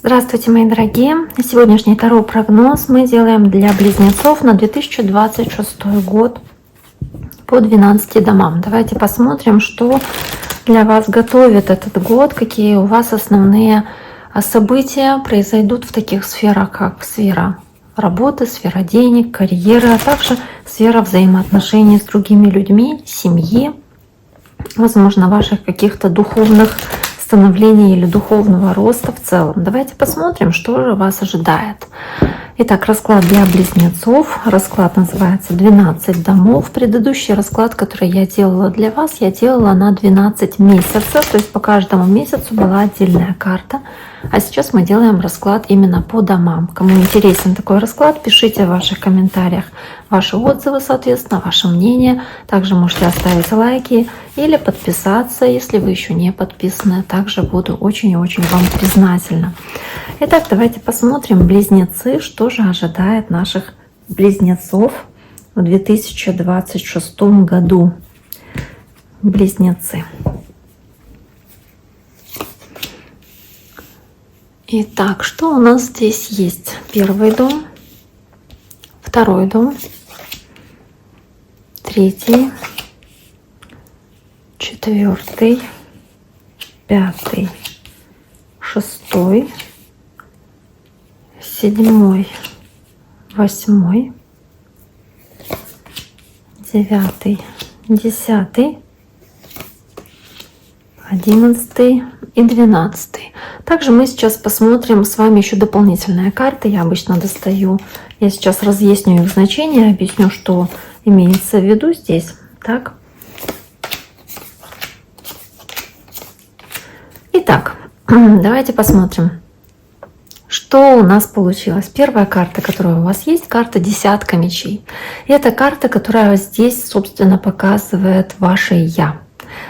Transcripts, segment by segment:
Здравствуйте, мои дорогие! Сегодняшний Таро прогноз мы делаем для близнецов на 2026 год по 12 домам. Давайте посмотрим, что для вас готовит этот год, какие у вас основные события произойдут в таких сферах, как сфера работы, сфера денег, карьеры, а также сфера взаимоотношений с другими людьми, семьи, возможно, ваших каких-то духовных становления или духовного роста в целом. Давайте посмотрим, что же вас ожидает. Итак, расклад для близнецов. Расклад называется 12 домов. Предыдущий расклад, который я делала для вас, я делала на 12 месяцев. То есть по каждому месяцу была отдельная карта. А сейчас мы делаем расклад именно по домам. Кому интересен такой расклад, пишите в ваших комментариях ваши отзывы, соответственно, ваше мнение. Также можете оставить лайки или подписаться, если вы еще не подписаны. Также буду очень и очень вам признательна. Итак, давайте посмотрим, близнецы, что же ожидает наших близнецов в 2026 году. Близнецы. Итак, что у нас здесь есть? Первый дом, второй дом, третий, четвертый, пятый, шестой, седьмой, восьмой, девятый, 10, 11 и 12. Также мы сейчас посмотрим с вами еще дополнительные карты. Я обычно достаю, я сейчас разъясню их значение, объясню, что имеется в виду здесь. Так. Итак, давайте посмотрим, что у нас получилось. Первая карта, которая у вас есть, карта десятка мечей. И это карта, которая здесь, собственно, показывает ваше «я».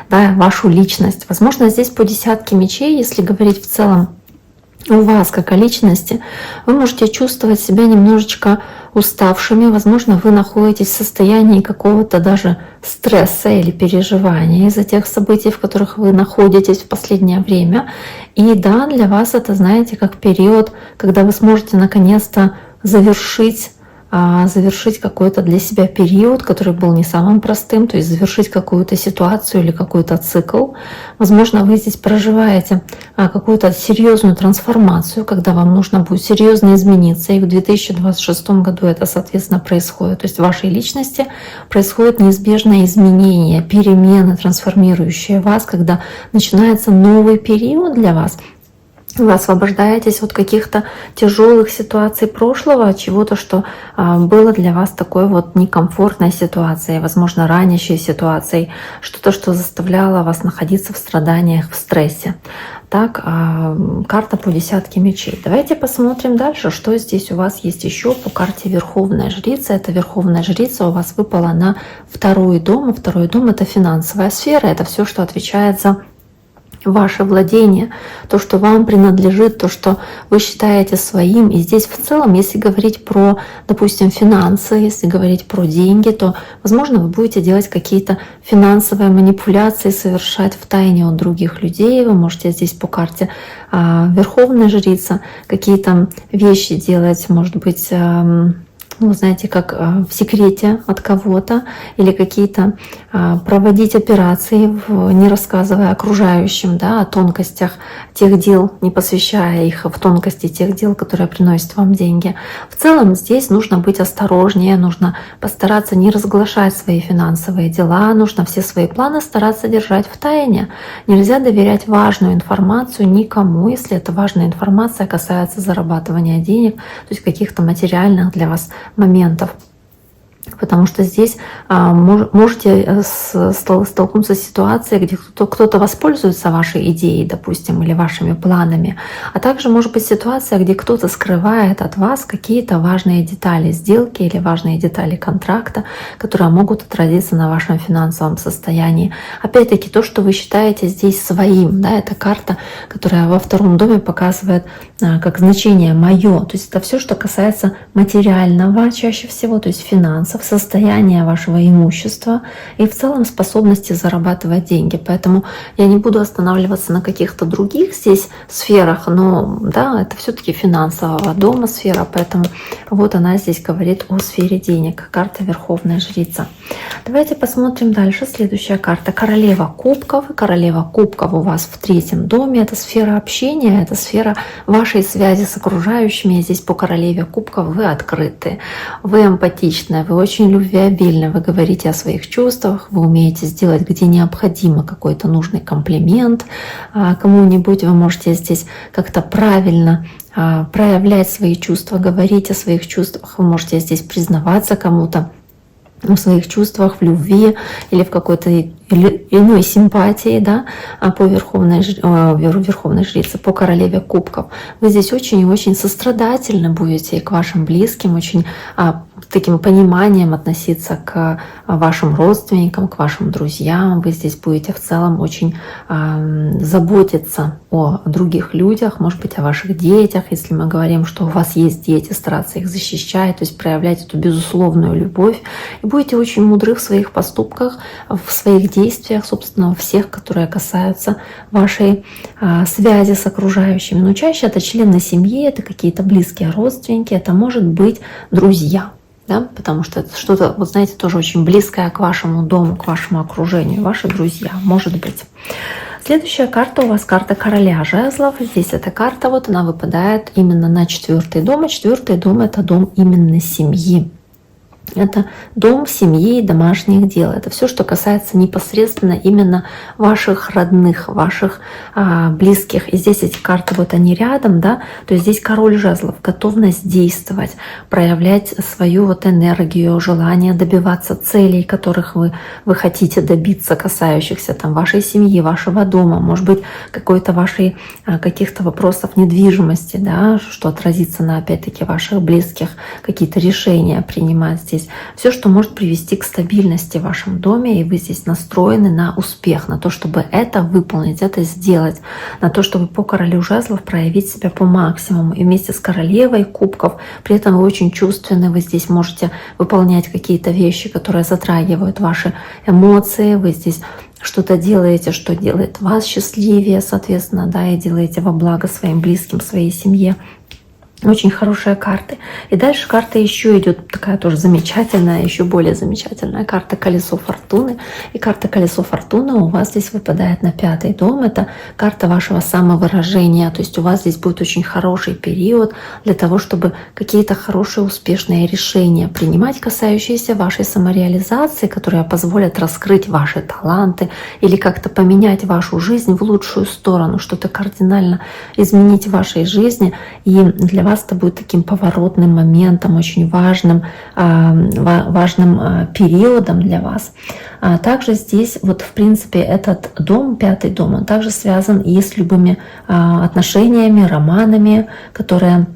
Да, вашу личность. Возможно, здесь по десятке мечей, если говорить в целом у вас как о личности, вы можете чувствовать себя немножечко уставшими. Возможно, вы находитесь в состоянии какого-то даже стресса или переживания из-за тех событий, в которых вы находитесь в последнее время. И да, для вас это, знаете, как период, когда вы сможете наконец-то завершить какой-то для себя период, который был не самым простым, то есть завершить какую-то ситуацию или какой-то цикл. Возможно, вы здесь проживаете какую-то серьезную трансформацию, когда вам нужно будет серьезно измениться, и в 2026 году это, соответственно, происходит. То есть в вашей личности происходит неизбежное изменение, перемены, трансформирующие вас, когда начинается новый период для вас. Вы освобождаетесь от каких-то тяжелых ситуаций прошлого, от чего-то, что было для вас такой вот некомфортной ситуацией, возможно, ранящей ситуацией, что-то, что заставляло вас находиться в страданиях, в стрессе. Так, карта по десятке мечей. Давайте посмотрим дальше, что здесь у вас есть еще по карте Верховная Жрица. Эта Верховная Жрица у вас выпала на второй дом, и второй дом — это финансовая сфера, это все, что отвечает за ваше владение, то, что вам принадлежит, то, что вы считаете своим. И здесь в целом, если говорить про, допустим, финансы, если говорить про деньги, то, возможно, вы будете делать какие-то финансовые манипуляции, совершать в тайне от других людей. Вы можете здесь по карте Верховная Жрица какие-то вещи делать, может быть, ну, знаете, как в секрете от кого-то, или какие-то проводить операции, не рассказывая окружающим, да, о тонкостях тех дел, не посвящая их в тонкости тех дел, которые приносят вам деньги. В целом здесь нужно быть осторожнее, нужно постараться не разглашать свои финансовые дела, нужно все свои планы стараться держать в тайне. Нельзя доверять важную информацию никому, если эта важная информация касается зарабатывания денег, то есть каких-то материальных для вас моментов. Потому что здесь можете столкнуться с ситуацией, где кто-то воспользуется вашей идеей, допустим, или вашими планами. А также может быть ситуация, где кто-то скрывает от вас какие-то важные детали сделки или важные детали контракта, которые могут отразиться на вашем финансовом состоянии. Опять-таки, то, что вы считаете здесь своим, да, это карта, которая во втором доме показывает как значение «моё». То есть это все, что касается материального чаще всего, то есть финансов, в состояние вашего имущества и в целом способности зарабатывать деньги. Поэтому я не буду останавливаться на каких-то других здесь сферах, но да, это все-таки финансового дома сфера, поэтому вот она здесь говорит о сфере денег. Карта Верховная Жрица. Давайте посмотрим дальше. Следующая карта Королева Кубков. Королева Кубков у вас в 3-м доме. Это сфера общения, это сфера вашей связи с окружающими. Здесь по Королеве Кубков вы открыты, вы эмпатичны, вы очень любвеобильны, вы говорите о своих чувствах, вы умеете сделать, где необходимо, какой-то нужный комплимент кому-нибудь. Вы можете здесь как-то правильно проявлять свои чувства, говорить о своих чувствах. Вы можете здесь признаваться кому-то в своих чувствах, в любви или в какой-то иной симпатии, да, по Верховной Жрице, по Королеве Кубков. Вы здесь очень и очень сострадательны будете и к вашим близким, очень таким пониманием относиться к вашим родственникам, к вашим друзьям. Вы здесь будете в целом очень заботиться о других людях, может быть, о ваших детях, если мы говорим, что у вас есть дети, стараться их защищать, то есть проявлять эту безусловную любовь. И будете очень мудры в своих поступках, в своих действиях, собственно, всех, которые касаются вашей связи с окружающими. Но чаще это члены семьи, это какие-то близкие родственники, это может быть друзья. Да, потому что это что-то, вот знаете, тоже очень близкое к вашему дому, к вашему окружению, ваши друзья, может быть. Следующая карта у вас карта Короля Жезлов. Здесь эта карта, вот она выпадает именно на 4-й дом. И 4-й дом — это дом именно семьи. Это дом семьи и домашних дел. Это все, что касается непосредственно именно ваших родных, ваших близких. И здесь эти карты, вот они рядом, да, то есть здесь Король Жезлов, готовность действовать, проявлять свою вот энергию, желание добиваться целей, которых вы хотите добиться, касающихся там вашей семьи, вашего дома, может быть, какой-то вашей каких-то вопросов недвижимости, да, что отразится на, опять-таки, ваших близких, какие-то решения принимать здесь. Все, что может привести к стабильности в вашем доме, и вы здесь настроены на успех, на то, чтобы это выполнить, это сделать, на то, чтобы по Королю Жезлов проявить себя по максимуму. И вместе с Королевой Кубков, при этом вы очень чувственны, вы здесь можете выполнять какие-то вещи, которые затрагивают ваши эмоции, вы здесь что-то делаете, что делает вас счастливее, соответственно, да, и делаете во благо своим близким, своей семье. Очень хорошие карты. И дальше карта еще идет такая тоже замечательная, еще более замечательная карта Колесо Фортуны. И карта Колесо Фортуны у вас здесь выпадает на 5-й дом. Это карта вашего самовыражения. То есть у вас здесь будет очень хороший период для того, чтобы какие-то хорошие, успешные решения принимать, касающиеся вашей самореализации, которые позволят раскрыть ваши таланты или как-то поменять вашу жизнь в лучшую сторону, что-то кардинально изменить в вашей жизни. И для вас это будет таким поворотным моментом, очень важным периодом для вас. Также здесь, вот в принципе, этот дом, 5-й дом, он также связан и с любыми отношениями, романами, которые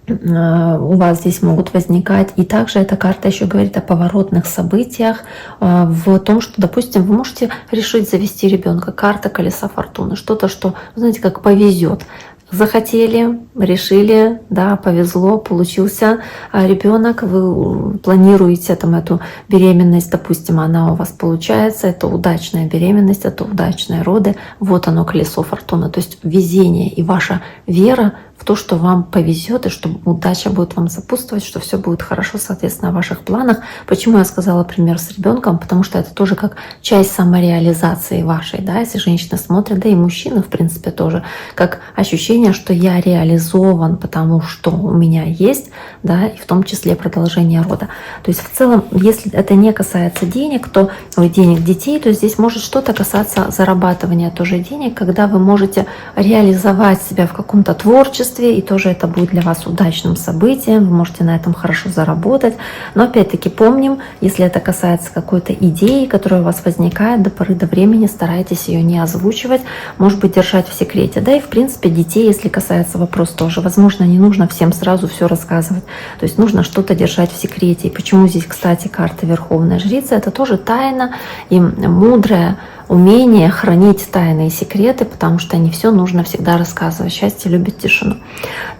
у вас здесь могут возникать. И также эта карта еще говорит о поворотных событиях, в том, что, допустим, вы можете решить завести ребенка. Карта Колеса Фортуны, что-то, что, знаете, как повезет. Захотели, решили, да, повезло, получился ребенок, вы планируете там эту беременность, допустим, она у вас получается, это удачная беременность, это удачные роды, вот оно, Колесо Фортуны, то есть везение и ваша вера в то, что вам повезет, и что удача будет вам сопутствовать, что все будет хорошо, соответственно, в ваших планах. Почему я сказала пример с ребенком? Потому что это тоже как часть самореализации вашей, да, если женщина смотрит, да и мужчина, в принципе, тоже, как ощущение, что я реализован, потому что у меня есть, да, и в том числе продолжение рода. То есть в целом, если это не касается денег, то денег детей, то здесь может что-то касаться зарабатывания тоже денег, когда вы можете реализовать себя в каком-то творчестве, и тоже это будет для вас удачным событием, вы можете на этом хорошо заработать. Но опять-таки помним, если это касается какой-то идеи, которая у вас возникает, до поры до времени старайтесь ее не озвучивать, может быть, держать в секрете. Да и в принципе детей, если касается вопрос тоже, возможно, не нужно всем сразу все рассказывать, то есть нужно что-то держать в секрете. И почему здесь, кстати, карта Верховная Жрица, это тоже тайна и мудрая умение хранить тайные секреты, потому что не все нужно всегда рассказывать. Счастье любит тишину.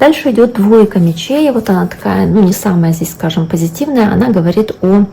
Дальше идет двойка мечей. Вот она такая, ну не самая здесь, скажем, позитивная. Она говорит о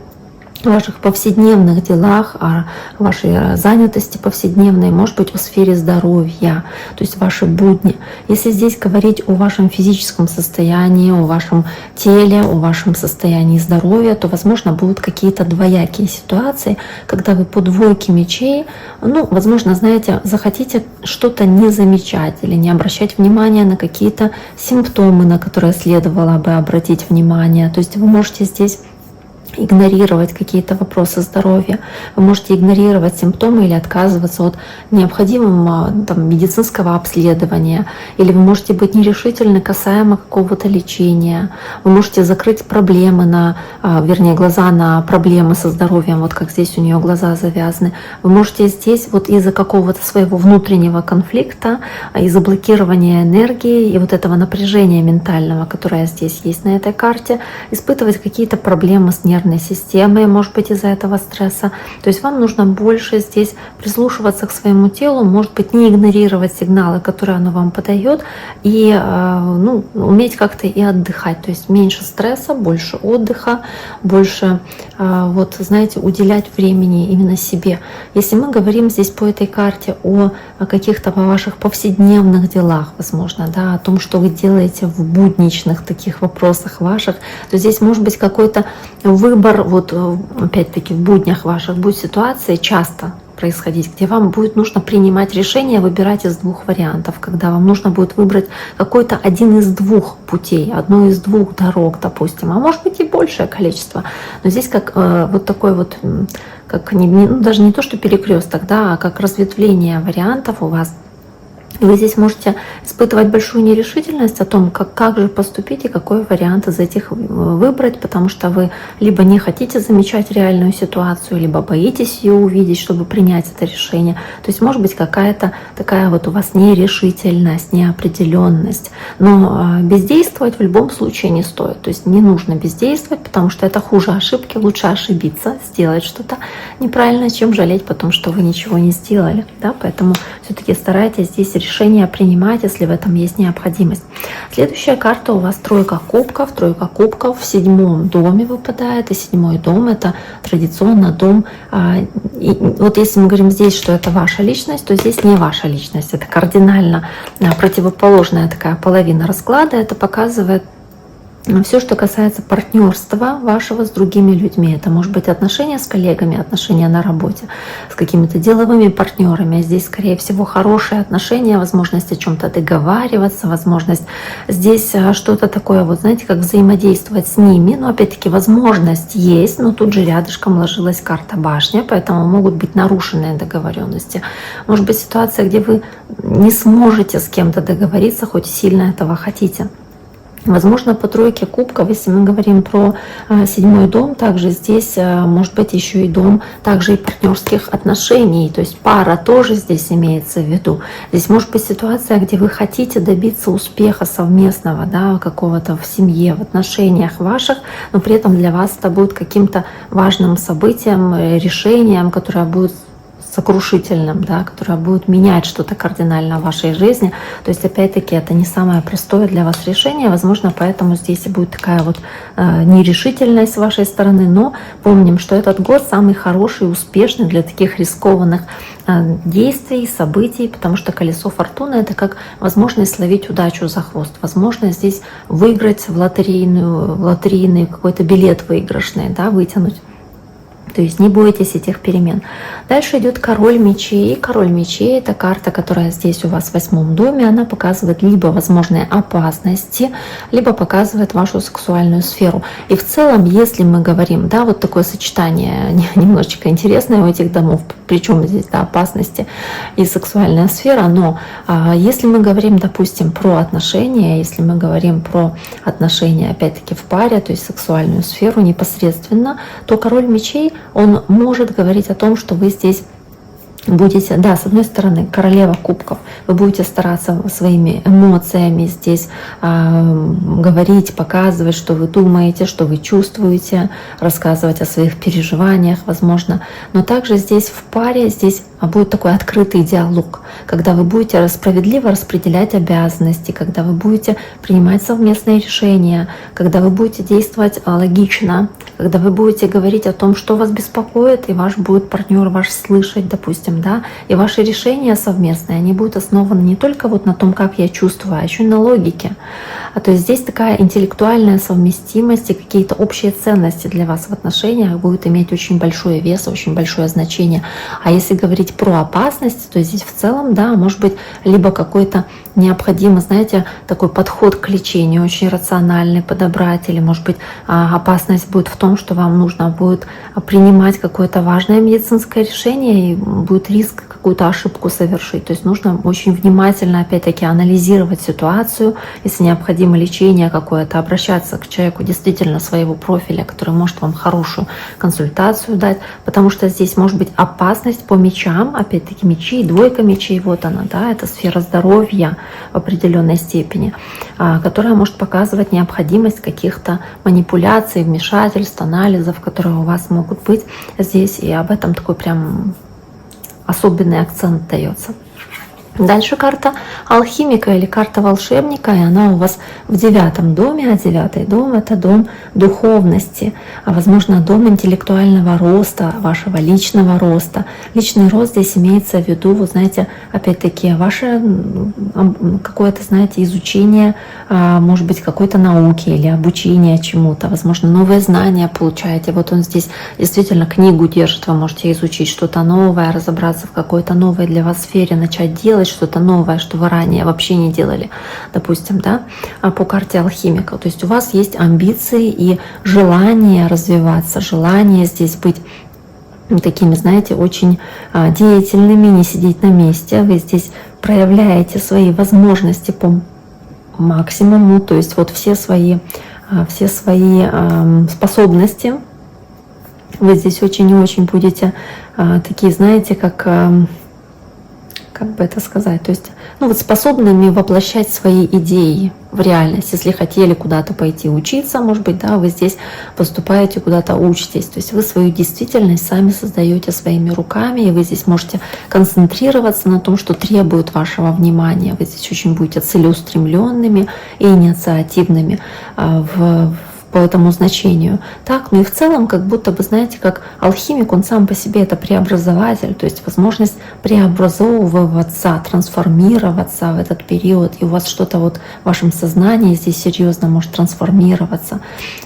ваших повседневных делах, о вашей занятости повседневной, может быть, о сфере здоровья, то есть ваши будни. Если здесь говорить о вашем физическом состоянии, о вашем теле, о вашем состоянии здоровья, то, возможно, будут какие-то двоякие ситуации, когда вы по двойке мечей, ну, возможно, знаете, захотите что-то не замечать или не обращать внимания на какие-то симптомы, на которые следовало бы обратить внимание. То есть вы можете здесь игнорировать какие-то вопросы здоровья, вы можете игнорировать симптомы или отказываться от необходимого медицинского обследования, или вы можете быть нерешительны касаемо какого-то лечения, вы можете закрыть проблемы глаза на проблемы со здоровьем, вот как здесь у нее глаза завязаны, вы можете здесь вот из-за какого-то своего внутреннего конфликта, из-за блокирования энергии и вот этого напряжения ментального, которое здесь есть на этой карте, испытывать какие-то проблемы с нервной системой, может быть, из-за этого стресса. То есть вам нужно больше здесь прислушиваться к своему телу, может быть, не игнорировать сигналы, которые оно вам подает, и уметь как-то и отдыхать. То есть меньше стресса, больше отдыха, больше, уделять времени именно себе. Если мы говорим здесь по этой карте о каких-то ваших повседневных делах, возможно, да, о том, что вы делаете в будничных таких вопросах ваших, то здесь может быть какой-то выбор, вот опять-таки в буднях ваших будет ситуации часто происходить, где вам будет нужно принимать решение, выбирать из двух вариантов, когда вам нужно будет выбрать какой-то один из двух путей, одну из двух дорог, допустим, а может быть и большее количество. Но здесь как даже не то, что перекресток, да, а как разветвление вариантов у вас. Вы здесь можете испытывать большую нерешительность о том, как же поступить и какой вариант из этих выбрать, потому что вы либо не хотите замечать реальную ситуацию, либо боитесь ее увидеть, чтобы принять это решение. То есть может быть какая-то такая вот у вас нерешительность, неопределенность. Но бездействовать в любом случае не стоит. То есть не нужно бездействовать, потому что это хуже ошибки, лучше ошибиться, сделать что-то неправильно, чем жалеть потом, что вы ничего не сделали. Да? Поэтому все-таки старайтесь здесь решение принимать, если в этом есть необходимость. Следующая карта у вас тройка кубков. Тройка кубков в 7-м доме выпадает. И 7-й дом — это традиционно дом. И вот если мы говорим здесь, что это ваша личность, то здесь не ваша личность. Это кардинально противоположная такая половина расклада. Это показывает все, что касается партнерства вашего с другими людьми. Это может быть отношения с коллегами, отношения на работе, с какими-то деловыми партнерами. Здесь, скорее всего, хорошие отношения, возможность о чем-то договариваться, возможность здесь что-то такое, вот знаете, как взаимодействовать с ними. Но опять-таки возможность есть, но тут же рядышком ложилась карта башня, поэтому могут быть нарушенные договоренности. Может быть ситуация, где вы не сможете с кем-то договориться, хоть сильно этого хотите. Возможно, по тройке кубков, если мы говорим про 7-й дом, также здесь может быть еще и дом также и партнерских отношений, то есть пара тоже здесь имеется в виду. Здесь может быть ситуация, где вы хотите добиться успеха совместного, да, какого-то в семье, в отношениях ваших, но при этом для вас это будет каким-то важным событием, решением, которое будет сокрушительным, да, которое будет менять что-то кардинально в вашей жизни. То есть, опять-таки, это не самое простое для вас решение. Возможно, поэтому здесь и будет такая вот нерешительность с вашей стороны. Но помним, что этот год самый хороший и успешный для таких рискованных действий, событий, потому что колесо фортуны — это как возможность словить удачу за хвост, возможность здесь выиграть в лотерейный какой-то билет выигрышный, да, вытянуть. То есть не бойтесь этих перемен. Дальше идет король мечей. Король мечей — это карта, которая здесь у вас в 8-м доме. Она показывает либо возможные опасности, либо показывает вашу сексуальную сферу. И в целом, если мы говорим, да, вот такое сочетание немножечко интересное у этих домов, причем здесь, да, опасности и сексуальная сфера, но если мы говорим, допустим, про отношения, если мы говорим про отношения, опять-таки, в паре, то есть сексуальную сферу непосредственно, то король мечей, он может говорить о том, что вы здесь будете, да, с одной стороны, королева кубков, вы будете стараться своими эмоциями здесь говорить, показывать, что вы думаете, что вы чувствуете, рассказывать о своих переживаниях, возможно. Но также здесь в паре, здесь будет такой открытый диалог, когда вы будете справедливо распределять обязанности, когда вы будете принимать совместные решения, когда вы будете действовать логично, когда вы будете говорить о том, что вас беспокоит, и ваш будет партнер ваш слышать, допустим, да, и ваши решения совместные, они будут основаны не только вот на том, как я чувствую, а еще и на логике. То есть здесь такая интеллектуальная совместимость и какие-то общие ценности для вас в отношениях будут иметь очень большой вес, очень большое значение. А если говорить про опасность, то здесь в целом, да, может быть, либо какой-то необходимый, знаете, такой подход к лечению очень рациональный подобрать, или, может быть, опасность будет в том, что вам нужно будет принимать какое-то важное медицинское решение, и будет риск какую-то ошибку совершить. То есть нужно очень внимательно, опять-таки, анализировать ситуацию, если необходимо лечение какое-то, обращаться к человеку действительно своего профиля, который может вам хорошую консультацию дать, потому что здесь может быть опасность по мечам, опять-таки мечи, двойка мечей, вот она, да, это сфера здоровья в определенной степени, которая может показывать необходимость каких-то манипуляций, вмешательств, анализов, которые у вас могут быть здесь, и об этом такой прям особенный акцент дается. Дальше карта алхимика или карта волшебника, и она у вас в 9 доме, а 9 дом — это дом духовности, возможно, дом интеллектуального роста, вашего личного роста. Личный рост здесь имеется в виду, вы знаете, опять-таки, ваше какое-то, знаете, изучение, может быть, какой-то науки или обучение чему-то, возможно, новые знания получаете. Вот он здесь действительно книгу держит, вы можете изучить что-то новое, разобраться в какой-то новой для вас сфере, начать делать что-то новое, что вы ранее вообще не делали, допустим, да, по карте алхимика. То есть у вас есть амбиции и желание развиваться, желание здесь быть такими, знаете, очень деятельными, не сидеть на месте. Вы здесь проявляете свои возможности по максимуму, то есть вот все свои способности. Вы здесь очень и очень будете такие, знаете, как бы это сказать, то есть, ну вот способными воплощать свои идеи в реальность. Если хотели куда-то пойти учиться, может быть, да, вы здесь поступаете куда-то, учитесь, то есть вы свою действительность сами создаете своими руками, и вы здесь можете концентрироваться на том, что требует вашего внимания. Вы здесь очень будете целеустремленными и инициативными по этому значению. Так, ну и в целом, как будто бы, знаете, как алхимик, он сам по себе это преобразователь, то есть возможность преобразовываться, трансформироваться в этот период, и у вас что-то вот в вашем сознании здесь серьезно может трансформироваться.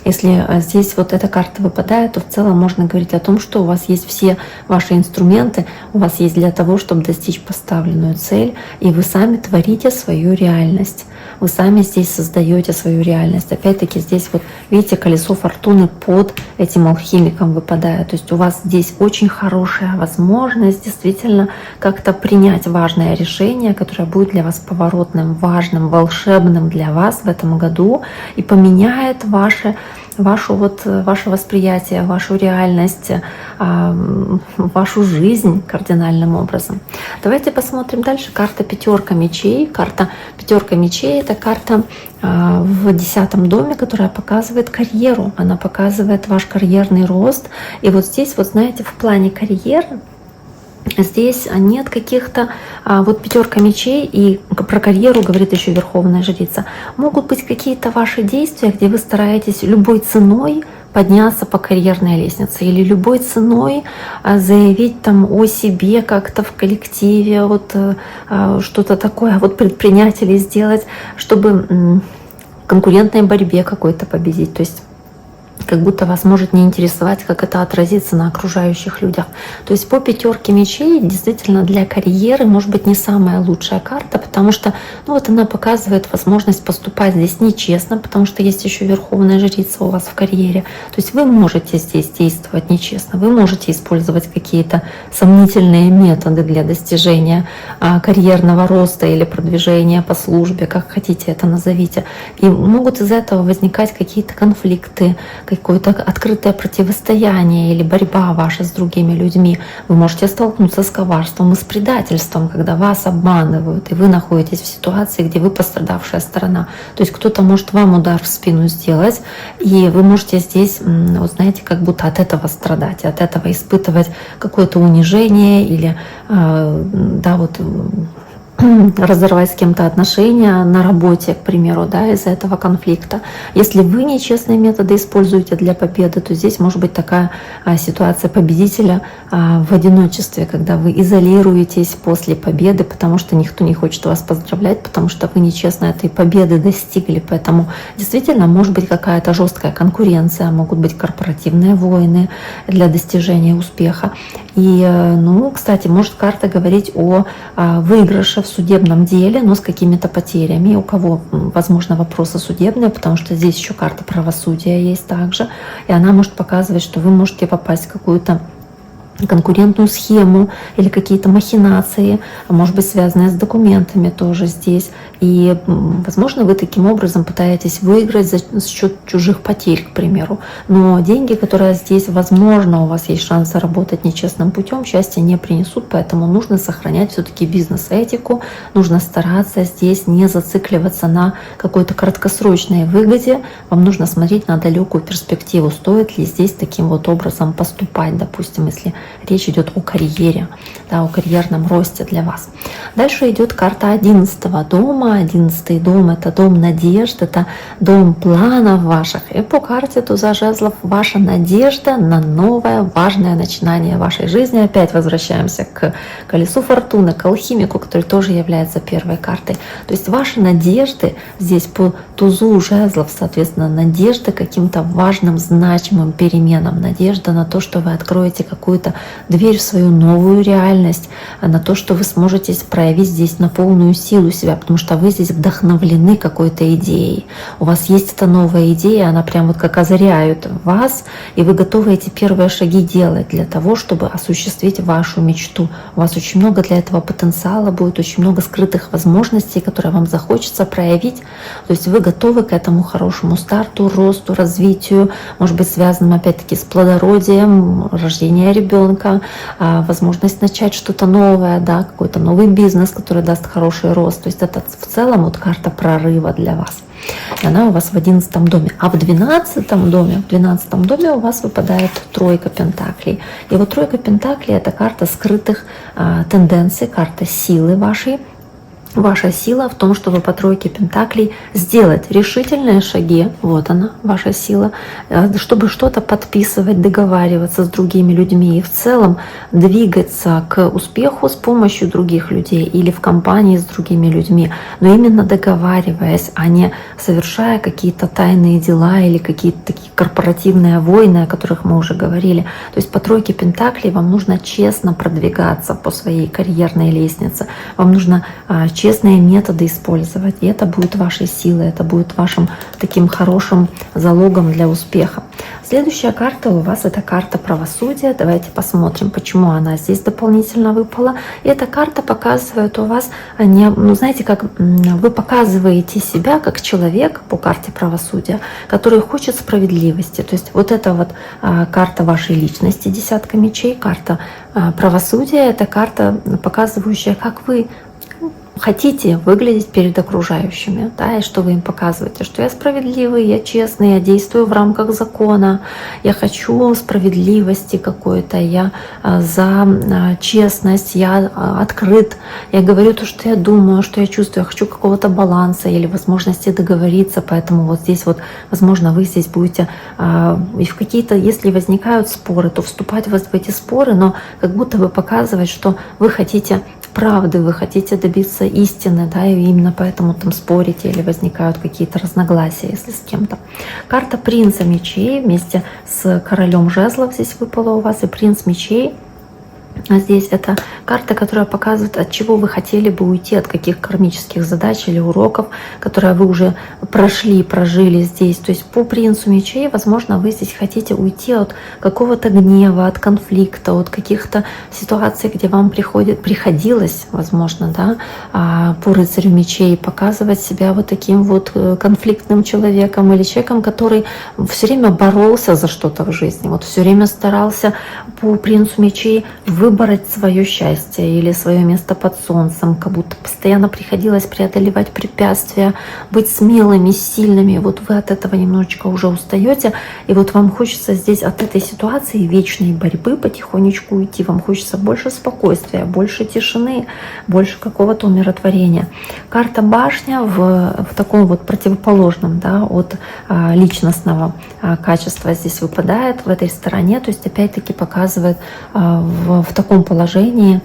Если здесь вот эта карта выпадает, то в целом можно говорить о том, что у вас есть все ваши инструменты, у вас есть для того, чтобы достичь поставленную цель, и вы сами творите свою реальность. Вы сами здесь создаете свою реальность. Опять-таки здесь вот, видите, колесо фортуны под этим алхимиком выпадает. То есть у вас здесь очень хорошая возможность действительно как-то принять важное решение, которое будет для вас поворотным, важным, волшебным для вас в этом году и поменяет ваше восприятие, вашу реальность, вашу жизнь кардинальным образом. Давайте посмотрим дальше. Карта пятерка мечей. Карта пятерка мечей — это карта в 10 доме, которая показывает карьеру. Она показывает ваш карьерный рост. И вот здесь, вот знаете, в плане карьеры здесь нет каких-то, вот пятерка мечей, и про карьеру говорит еще Верховная Жрица. Могут быть какие-то ваши действия, где вы стараетесь любой ценой подняться по карьерной лестнице или любой ценой заявить там о себе как-то в коллективе, вот что-то такое, вот предпринять или сделать, чтобы в конкурентной борьбе какой-то победить. То есть как будто вас может не интересовать, как это отразится на окружающих людях. То есть по пятерке мечей действительно для карьеры может быть не самая лучшая карта, потому что ну вот она показывает возможность поступать здесь нечестно, потому что есть еще Верховная Жрица у вас в карьере. То есть вы можете здесь действовать нечестно, вы можете использовать какие-то сомнительные методы для достижения карьерного роста или продвижения по службе, как хотите это назовите. И могут из этого возникать какие-то конфликты, какое-то открытое противостояние или борьба ваша с другими людьми. Вы можете столкнуться с коварством и с предательством, когда вас обманывают, и вы находитесь в ситуации, где вы пострадавшая сторона. То есть кто-то может вам удар в спину сделать, и вы можете здесь, вот знаете, как будто от этого страдать, от этого испытывать какое-то унижение или да, вот разорвать с кем-то отношения на работе, к примеру, да, из-за этого конфликта. Если вы нечестные методы используете для победы, то здесь может быть такая ситуация победителя в одиночестве, когда вы изолируетесь после победы, потому что никто не хочет вас поздравлять, потому что вы нечестно этой победы достигли. Поэтому действительно может быть какая-то жесткая конкуренция, могут быть корпоративные войны для достижения успеха. И, ну, кстати, может карта говорить о выигрыше в судебном деле, но с какими-то потерями. У кого, возможно, вопросы судебные, потому что здесь еще карта правосудия есть также. И она может показывать, что вы можете попасть в какую-то конкурентную схему или какие-то махинации, может быть, связанные с документами тоже здесь. И, возможно, вы таким образом пытаетесь выиграть за счет чужих потерь, к примеру. Но деньги, которые здесь, возможно, у вас есть шанс заработать нечестным путем, счастья не принесут, поэтому нужно сохранять все-таки бизнес-этику, нужно стараться здесь не зацикливаться на какой-то краткосрочной выгоде, вам нужно смотреть на далекую перспективу, стоит ли здесь таким вот образом поступать, допустим, если речь идет о карьере, да, о карьерном росте для вас. Дальше идет карта 11 дома. 11-й дом — это дом надежд, это дом планов ваших. И по карте туза жезлов ваша надежда на новое важное начинание вашей жизни. Опять возвращаемся к колесу фортуны, к алхимику, который тоже является первой картой. То есть ваши надежды здесь по тузу жезлов, соответственно, надежда каким-то важным, значимым переменам, надежда на то, что вы откроете какую-то дверь в свою новую реальность, на то, что вы сможете проявить здесь на полную силу себя, потому что вы здесь вдохновлены какой-то идеей. У вас есть эта новая идея, она прям вот как озаряет вас, и вы готовы эти первые шаги делать для того, чтобы осуществить вашу мечту. У вас очень много для этого потенциала будет, очень много скрытых возможностей, которые вам захочется проявить. То есть вы готовы к этому хорошему старту, росту, развитию, может быть, связанным опять-таки с плодородием, рождением ребенка, возможность начать что-то новое, да, какой-то новый бизнес, который даст хороший рост. То есть это в целом вот карта прорыва для вас. И она у вас в 11 доме. А в 12 доме у вас выпадает тройка пентаклей. И вот тройка пентаклей — это карта скрытых тенденций, карта силы вашей. Ваша сила в том, чтобы по тройке пентаклей сделать решительные шаги, вот она, ваша сила, чтобы что-то подписывать, договариваться с другими людьми и в целом двигаться к успеху с помощью других людей или в компании с другими людьми, но именно договариваясь, а не совершая какие-то тайные дела или какие-то такие корпоративные войны, о которых мы уже говорили. То есть по тройке пентаклей вам нужно честно продвигаться по своей карьерной лестнице, вам нужно честные методы использовать, и это будет вашей силой, это будет вашим таким хорошим залогом для успеха. Следующая карта у вас — это карта правосудия. Давайте посмотрим, почему она здесь дополнительно выпала. И эта карта показывает у вас, ну знаете, как вы показываете себя как человек по карте правосудия, который хочет справедливости. То есть вот это вот карта вашей личности, десятка мечей, карта правосудия — это карта, показывающая, как вы хотите выглядеть перед окружающими, да, и что вы им показываете, что я справедливый, я честный, я действую в рамках закона, я хочу справедливости какой-то, я за честность, я открыт, я говорю то, что я думаю, что я чувствую, я хочу какого-то баланса или возможности договориться, поэтому вот здесь вот, возможно, вы здесь будете и в какие-то, если возникают споры, то вступать в эти споры, но как будто бы показывать, что вы хотите правды, вы хотите добиться истины, да, и именно поэтому там спорите или возникают какие-то разногласия, если с кем-то. Карта принца мечей вместе с королем жезлов здесь выпала у вас, и принц мечей А здесь это карта, которая показывает, от чего вы хотели бы уйти, от каких кармических задач или уроков, которые вы уже прошли, прожили здесь. То есть по принцу мечей, возможно, вы здесь хотите уйти от какого-то гнева, от конфликта, от каких-то ситуаций, где вам приходилось, возможно, да, по рыцарю мечей показывать себя вот таким вот конфликтным человеком или человеком, который все время боролся за что-то в жизни, вот все время старался по принцу мечей выбрать свое счастье или свое место под солнцем, как будто постоянно приходилось преодолевать препятствия, быть смелыми, сильными. Вот вы от этого немножечко уже устаете, и вот вам хочется здесь от этой ситуации вечной борьбы потихонечку уйти. Вам хочется больше спокойствия, больше тишины, больше какого-то умиротворения. Карта башня в таком вот противоположном, да, от личностного качества здесь выпадает в этой стороне, то есть опять-таки показывает в таком положении,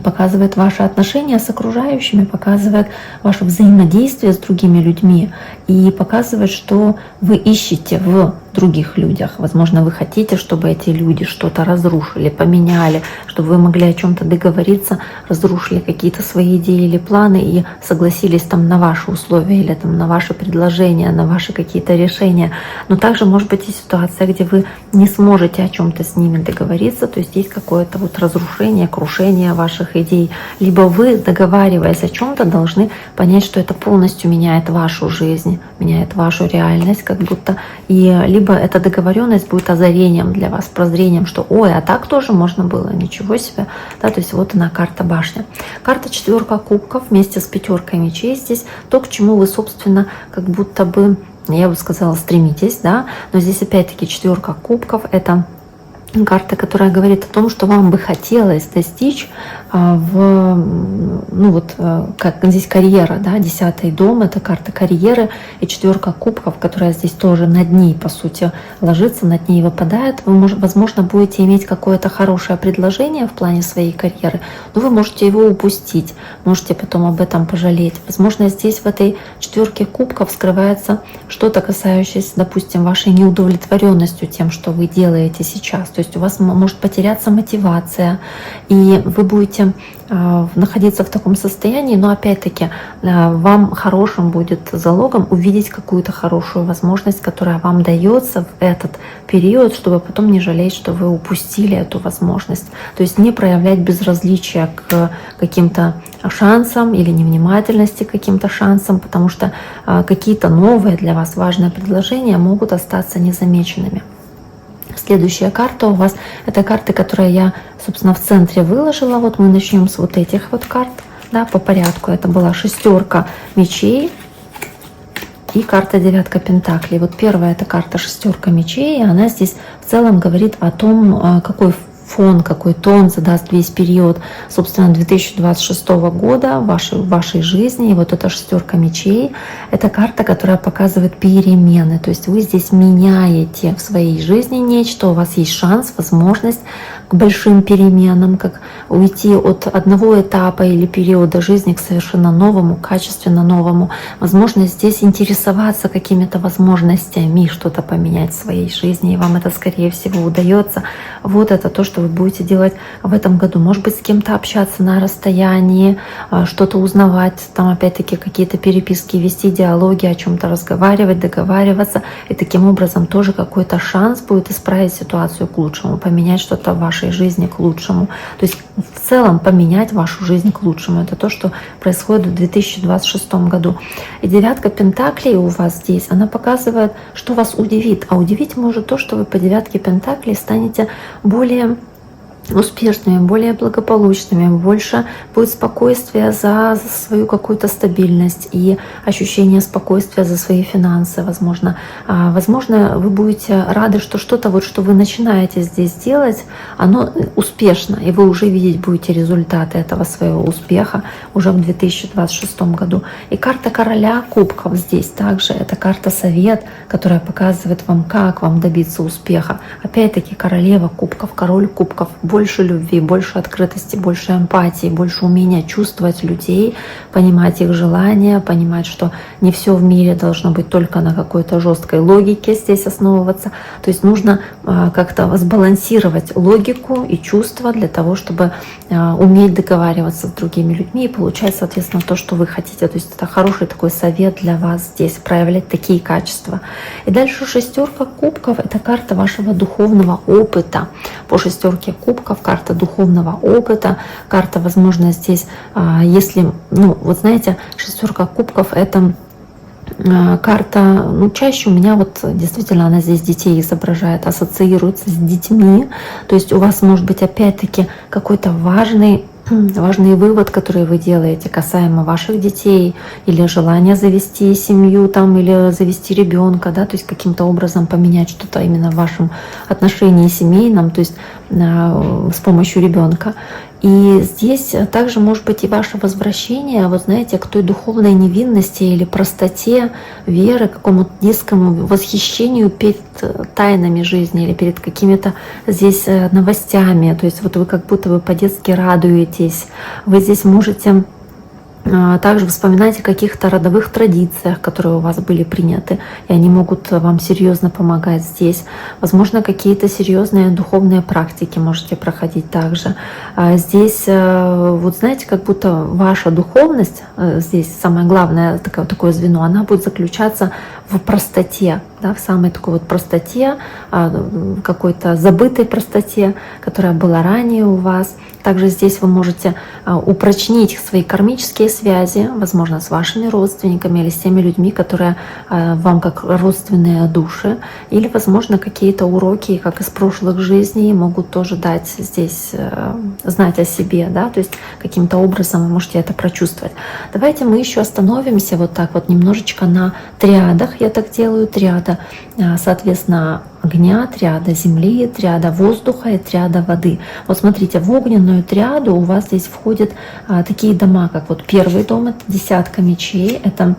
показывает ваши отношения с окружающими, показывает ваше взаимодействие с другими людьми и показывает, что вы ищете в других людях. Возможно, вы хотите, чтобы эти люди что-то разрушили, поменяли, чтобы вы могли о чем-то договориться, разрушили какие-то свои идеи или планы и согласились там на ваши условия или там на ваши предложения, на ваши какие-то решения. Но также может быть и ситуация, где вы не сможете о чем-то с ними договориться, то есть есть какое-то вот разрушение, крушение ваших идей. Либо вы, договариваясь о чем-то, должны понять, что это полностью меняет вашу жизнь, меняет вашу реальность, как будто, и либо эта договоренность будет озарением для вас, прозрением, что ой, а так тоже можно было, ничего себе. Да, то есть вот она, карта башня. Карта четверка кубков вместе с пятеркой мечей здесь то, к чему вы, собственно, как будто бы, я бы сказала, стремитесь, да, но здесь опять-таки четверка кубков это карта, которая говорит о том, что вам бы хотелось достичь как здесь карьера, да, 10-й дом, это карта карьеры, и четверка кубков, которая здесь тоже над ней, по сути, ложится, над ней выпадает. Вы, возможно, будете иметь какое-то хорошее предложение в плане своей карьеры, но вы можете его упустить, можете потом об этом пожалеть. Возможно, здесь в этой четверке кубков скрывается что-то, касающееся, допустим, вашей неудовлетворенностью тем, что вы делаете сейчас. То есть у вас может потеряться мотивация, и вы будете находиться в таком состоянии, но опять-таки вам хорошим будет залогом увидеть какую-то хорошую возможность, которая вам дается в этот период, чтобы потом не жалеть, что вы упустили эту возможность. То есть не проявлять безразличия к каким-то шансам или невнимательности к каким-то шансам, потому что какие-то новые для вас важные предложения могут остаться незамеченными. Следующая карта у вас — это карты, которые я, собственно, в центре выложила. Вот мы начнем с вот этих вот карт, да, по порядку. Это была шестерка мечей и карта девятка пентаклей. Вот первая — это карта шестерка мечей, и она здесь в целом говорит о том, какой фон, какой тон задаст весь период, собственно, 2026 года в вашей жизни. И вот эта шестерка мечей — это карта, которая показывает перемены. То есть вы здесь меняете в своей жизни нечто, у вас есть шанс, возможность к большим переменам, как уйти от одного этапа или периода жизни к совершенно новому, качественно новому. Возможно, здесь интересоваться какими-то возможностями, что-то поменять в своей жизни, и вам это, скорее всего, удается. Вот это то, что вы будете делать в этом году. Может быть, с кем-то общаться на расстоянии, что-то узнавать, там опять-таки какие-то переписки вести, диалоги, о чем-то разговаривать, договариваться. И таким образом тоже какой-то шанс будет исправить ситуацию к лучшему, поменять что-то в вашей жизни к лучшему. То есть в целом поменять вашу жизнь к лучшему. Это то, что происходит в 2026 году. И девятка пентаклей у вас здесь, она показывает, что вас удивит. А удивить может то, что вы по девятке пентаклей станете более успешными, более благополучными, больше будет спокойствия за свою какую-то стабильность и ощущение спокойствия за свои финансы, возможно. Возможно, вы будете рады, что что-то, вот, что вы начинаете здесь делать, оно успешно, и вы уже видеть будете результаты этого своего успеха уже в 2026 году. И карта короля кубков здесь также, это карта совет, которая показывает вам, как вам добиться успеха. Опять-таки королева кубков, король кубков, больше любви, больше открытости, больше эмпатии, больше умения чувствовать людей, понимать их желания, понимать, что не все в мире должно быть только на какой-то жесткой логике здесь основываться. То есть нужно как-то сбалансировать логику и чувства для того, чтобы уметь договариваться с другими людьми и получать, соответственно, то, что вы хотите. То есть это хороший такой совет для вас здесь, проявлять такие качества. И дальше шестерка кубков — это карта вашего духовного опыта. По шестерке кубков карта духовного опыта, карта, возможно, здесь, если, ну, вот знаете, шестерка кубков — это карта, ну, чаще у меня вот действительно она здесь детей изображает, ассоциируется с детьми. То есть у вас может быть опять-таки какой-то важный вывод, который вы делаете касаемо ваших детей, или желание завести семью там, или завести ребенка, да, то есть каким-то образом поменять что-то именно в вашем отношении семейном, то есть с помощью ребенка. И здесь также может быть и ваше возвращение, вот знаете, к той духовной невинности или простоте веры, какому-то детскому восхищению перед тайнами жизни или перед какими-то здесь новостями. То есть вот вы как будто бы по-детски радуетесь. Вы здесь можете также вспоминать о каких-то родовых традициях, которые у вас были приняты, и они могут вам серьезно помогать здесь. Возможно, какие-то серьезные духовные практики можете проходить также. Здесь, вот знаете, как будто ваша духовность, здесь самое главное такое звено, она будет заключаться в простоте, да, в самой такой вот простоте, какой-то забытой простоте, которая была ранее у вас. Также здесь вы можете упрочнить свои кармические связи, возможно, с вашими родственниками или с теми людьми, которые вам как родственные души. Или, возможно, какие-то уроки, как из прошлых жизней, могут тоже дать здесь знать о себе, да, то есть каким-то образом вы можете это прочувствовать. Давайте мы еще остановимся вот так вот немножечко на триадах. Я так делаю, триада, соответственно, огня, триада земли, триада воздуха и триада воды. Вот смотрите, в огненную триаду у вас здесь входят такие дома, как вот первый дом — это десятка мечей, это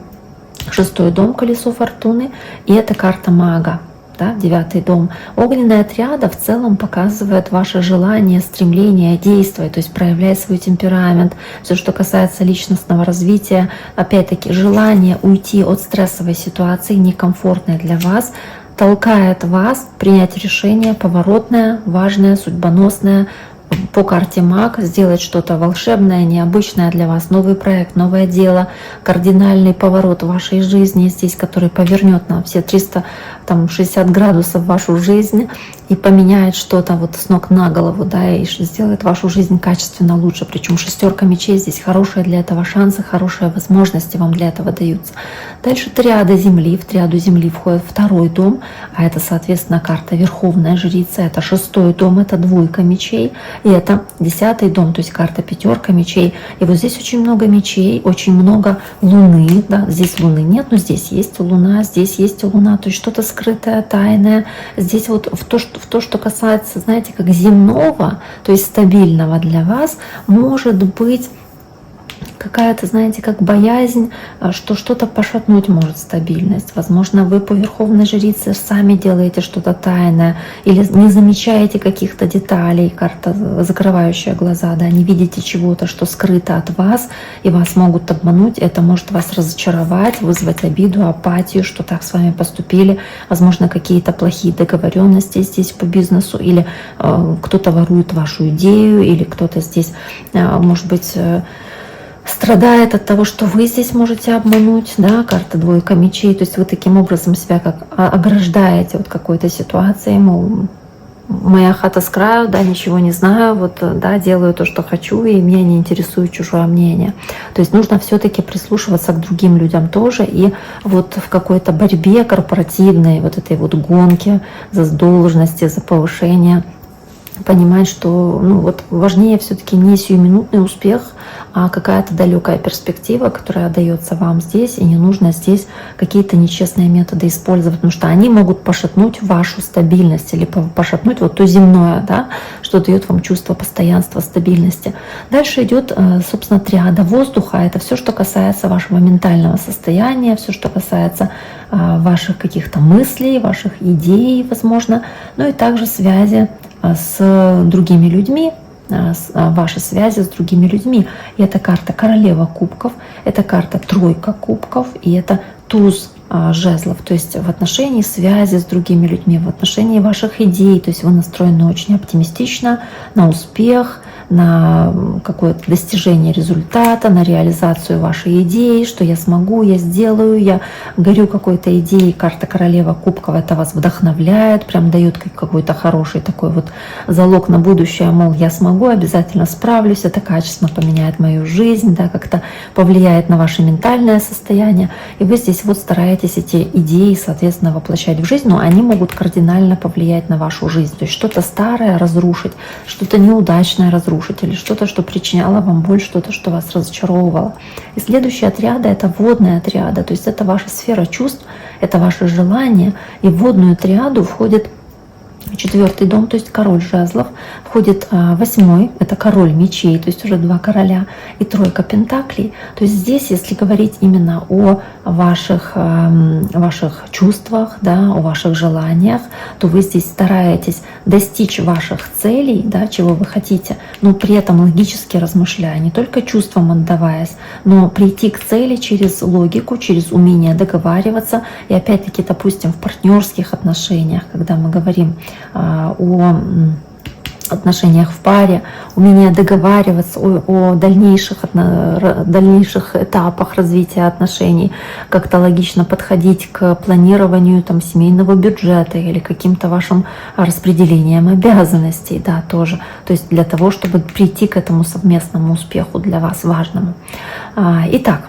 шестой дом — колесо фортуны, и это карта мага. Да, девятый дом. Огненная триада в целом показывает ваше желание, стремление действовать, то есть проявлять свой темперамент. Все, что касается личностного развития, опять-таки желание уйти от стрессовой ситуации, некомфортной для вас, толкает вас принять решение поворотное, важное, судьбоносное, по карте маг, сделать что-то волшебное, необычное для вас, новый проект, новое дело, кардинальный поворот в вашей жизни здесь, который повернет на все 360 градусов вашу жизнь и поменяет что-то вот с ног на голову, да, и сделает вашу жизнь качественно лучше. Причем шестерка мечей здесь хорошие для этого шансы, хорошие возможности вам для этого даются. Дальше триада земли. В триаду земли входит второй дом, а это, соответственно, карта Верховная Жрица. Это шестой дом, это двойка мечей. И это десятый дом, то есть карта пятерка мечей. И вот здесь очень много мечей, очень много луны. Да? Здесь луны нет, но здесь есть луна, здесь есть луна. То есть что-то скрытое, тайное. Здесь вот в то, что касается, знаете, как земного, то есть стабильного для вас, может быть какая-то, знаете, как боязнь, что что-то пошатнуть может стабильность. Возможно, вы по Верховной Жрице сами делаете что-то тайное или не замечаете каких-то деталей, карта, закрывающая глаза, да, не видите чего-то, что скрыто от вас, и вас могут обмануть. Это может вас разочаровать, вызвать обиду, апатию, что так с вами поступили. Возможно, какие-то плохие договоренности здесь по бизнесу, или кто-то ворует вашу идею, или кто-то здесь, может быть, страдает от того, что вы здесь можете обмануть, да, карта двойка мечей, то есть вы таким образом себя как ограждаете от какой-то ситуации, мол, моя хата с краю, да, ничего не знаю, вот, да, делаю то, что хочу, и меня не интересует чужое мнение. То есть нужно все-таки прислушиваться к другим людям тоже, и вот в какой-то борьбе корпоративной, вот этой вот гонке за должности, за повышение, понимать, что, ну, вот важнее все-таки не сиюминутный успех, а какая-то далекая перспектива, которая дается вам здесь, и не нужно здесь какие-то нечестные методы использовать, потому что они могут пошатнуть вашу стабильность или пошатнуть вот то земное, да, что дает вам чувство постоянства, стабильности. Дальше идет, собственно, триада воздуха. Это все, что касается вашего ментального состояния, все, что касается ваших каких-то мыслей, ваших идей, возможно, ну и также связи с другими людьми, ваши связи с другими людьми. И это карта королева кубков, это карта тройка кубков, и это туз жезлов, то есть в отношении связи с другими людьми, в отношении ваших идей, то есть вы настроены очень оптимистично на успех, на какое-то достижение результата, на реализацию вашей идеи, что я смогу, я сделаю, я горю какой-то идеей. Карта королева кубков это вас вдохновляет, прям дает какой-то хороший такой вот залог на будущее, мол, я смогу, обязательно справлюсь, это качественно поменяет мою жизнь, да, как-то повлияет на ваше ментальное состояние, и вы здесь вот стараетесь эти идеи, соответственно, воплощать в жизнь, но они могут кардинально повлиять на вашу жизнь, то есть что-то старое разрушить, что-то неудачное разрушить, или что-то, что причиняло вам боль, что-то, что вас разочаровывало. И следующая триада — это водная триада, то есть это ваша сфера чувств, это ваше желание. И в водную триаду входит 4-й дом, то есть король жезлов, входит 8-й, это король мечей, то есть уже 2 короля, и тройка пентаклей. То есть здесь, если говорить именно о ваших чувствах, да, о ваших желаниях, то вы здесь стараетесь достичь ваших целей, да, чего вы хотите, но при этом логически размышляя, не только чувствам отдаваясь, но прийти к цели через логику, через умение договариваться. И опять-таки, допустим, в партнерских отношениях, когда мы говорим о отношениях в паре, умение договариваться о дальнейших этапах развития отношений, как-то логично подходить к планированию там, семейного бюджета или каким-то вашим распределением обязанностей, да, тоже. То есть для того, чтобы прийти к этому совместному успеху для вас важному. Итак,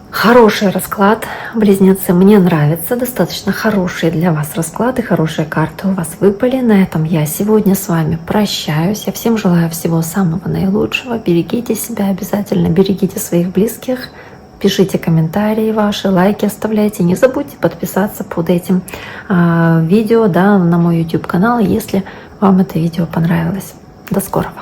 хороший расклад, близнецы, мне нравится, достаточно хорошие для вас расклады, хорошие карты у вас выпали. На этом я сегодня с вами прощаюсь. Я всем желаю всего самого наилучшего. Берегите себя обязательно, берегите своих близких, пишите комментарии ваши, лайки оставляйте. Не забудьте подписаться под этим видео, да, на мой YouTube канал, если вам это видео понравилось. До скорого!